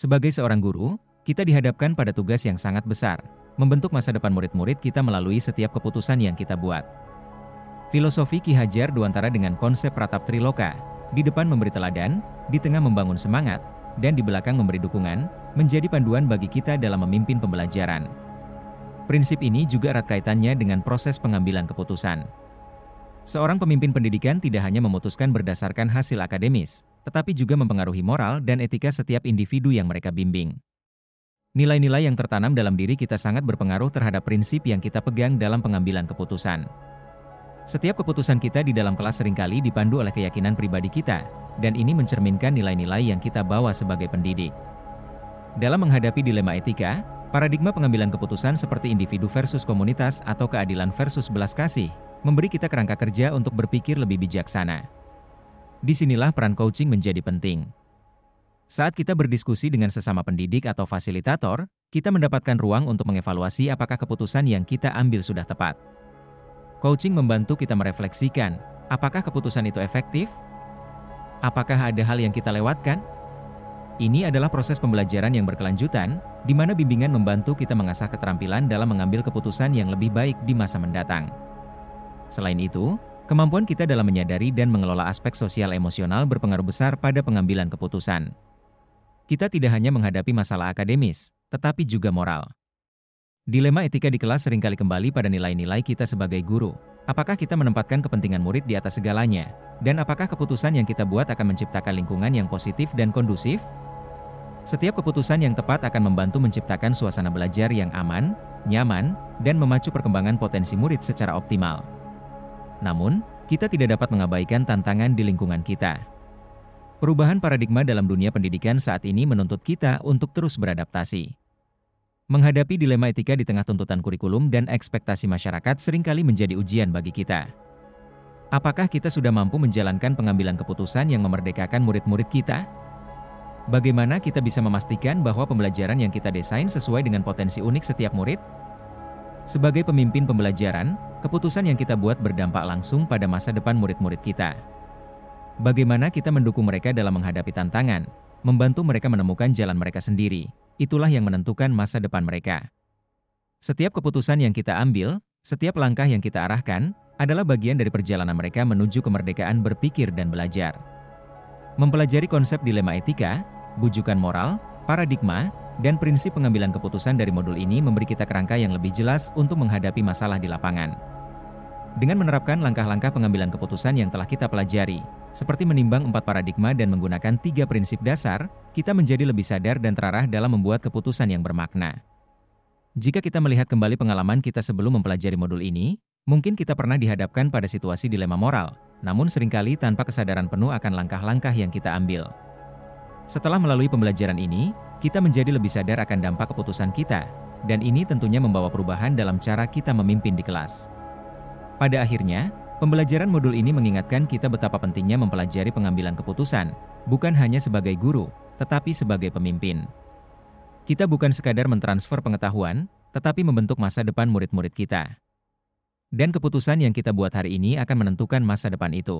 Sebagai seorang guru, kita dihadapkan pada tugas yang sangat besar, membentuk masa depan murid-murid kita melalui setiap keputusan yang kita buat. Filosofi Ki Hajar Dewantara dengan konsep Pratap Triloka, di depan memberi teladan, di tengah membangun semangat, dan di belakang memberi dukungan, menjadi panduan bagi kita dalam memimpin pembelajaran. Prinsip ini juga erat kaitannya dengan proses pengambilan keputusan. Seorang pemimpin pendidikan tidak hanya memutuskan berdasarkan hasil akademis, tetapi juga mempengaruhi moral dan etika setiap individu yang mereka bimbing. Nilai-nilai yang tertanam dalam diri kita sangat berpengaruh terhadap prinsip yang kita pegang dalam pengambilan keputusan. Setiap keputusan kita di dalam kelas seringkali dipandu oleh keyakinan pribadi kita, dan ini mencerminkan nilai-nilai yang kita bawa sebagai pendidik. Dalam menghadapi dilema etika, paradigma pengambilan keputusan seperti individu versus komunitas atau keadilan versus belas kasih, memberi kita kerangka kerja untuk berpikir lebih bijaksana. Disinilah peran coaching menjadi penting. Saat kita berdiskusi dengan sesama pendidik atau fasilitator, kita mendapatkan ruang untuk mengevaluasi apakah keputusan yang kita ambil sudah tepat. Coaching membantu kita merefleksikan, apakah keputusan itu efektif? Apakah ada hal yang kita lewatkan? Ini adalah proses pembelajaran yang berkelanjutan, di mana bimbingan membantu kita mengasah keterampilan dalam mengambil keputusan yang lebih baik di masa mendatang. Selain itu, kemampuan kita dalam menyadari dan mengelola aspek sosial emosional berpengaruh besar pada pengambilan keputusan. Kita tidak hanya menghadapi masalah akademis, tetapi juga moral. Dilema etika di kelas seringkali kembali pada nilai-nilai kita sebagai guru. Apakah kita menempatkan kepentingan murid di atas segalanya? Dan apakah keputusan yang kita buat akan menciptakan lingkungan yang positif dan kondusif? Setiap keputusan yang tepat akan membantu menciptakan suasana belajar yang aman, nyaman, dan memacu perkembangan potensi murid secara optimal. Namun, kita tidak dapat mengabaikan tantangan di lingkungan kita. Perubahan paradigma dalam dunia pendidikan saat ini menuntut kita untuk terus beradaptasi. Menghadapi dilema etika di tengah tuntutan kurikulum dan ekspektasi masyarakat seringkali menjadi ujian bagi kita. Apakah kita sudah mampu menjalankan pengambilan keputusan yang memerdekakan murid-murid kita? Bagaimana kita bisa memastikan bahwa pembelajaran yang kita desain sesuai dengan potensi unik setiap murid? Sebagai pemimpin pembelajaran, keputusan yang kita buat berdampak langsung pada masa depan murid-murid kita. Bagaimana kita mendukung mereka dalam menghadapi tantangan, membantu mereka menemukan jalan mereka sendiri, itulah yang menentukan masa depan mereka. Setiap keputusan yang kita ambil, setiap langkah yang kita arahkan, adalah bagian dari perjalanan mereka menuju kemerdekaan berpikir dan belajar. Mempelajari konsep dilema etika, bujukan moral, paradigma, dan prinsip pengambilan keputusan dari modul ini memberi kita kerangka yang lebih jelas untuk menghadapi masalah di lapangan. Dengan menerapkan langkah-langkah pengambilan keputusan yang telah kita pelajari, seperti menimbang 4 paradigma dan menggunakan 3 prinsip dasar, kita menjadi lebih sadar dan terarah dalam membuat keputusan yang bermakna. Jika kita melihat kembali pengalaman kita sebelum mempelajari modul ini, mungkin kita pernah dihadapkan pada situasi dilema moral, namun seringkali tanpa kesadaran penuh akan langkah-langkah yang kita ambil. Setelah melalui pembelajaran ini, kita menjadi lebih sadar akan dampak keputusan kita, dan ini tentunya membawa perubahan dalam cara kita memimpin di kelas. Pada akhirnya, pembelajaran modul ini mengingatkan kita betapa pentingnya mempelajari pengambilan keputusan, bukan hanya sebagai guru, tetapi sebagai pemimpin. Kita bukan sekadar mentransfer pengetahuan, tetapi membentuk masa depan murid-murid kita. Dan keputusan yang kita buat hari ini akan menentukan masa depan itu.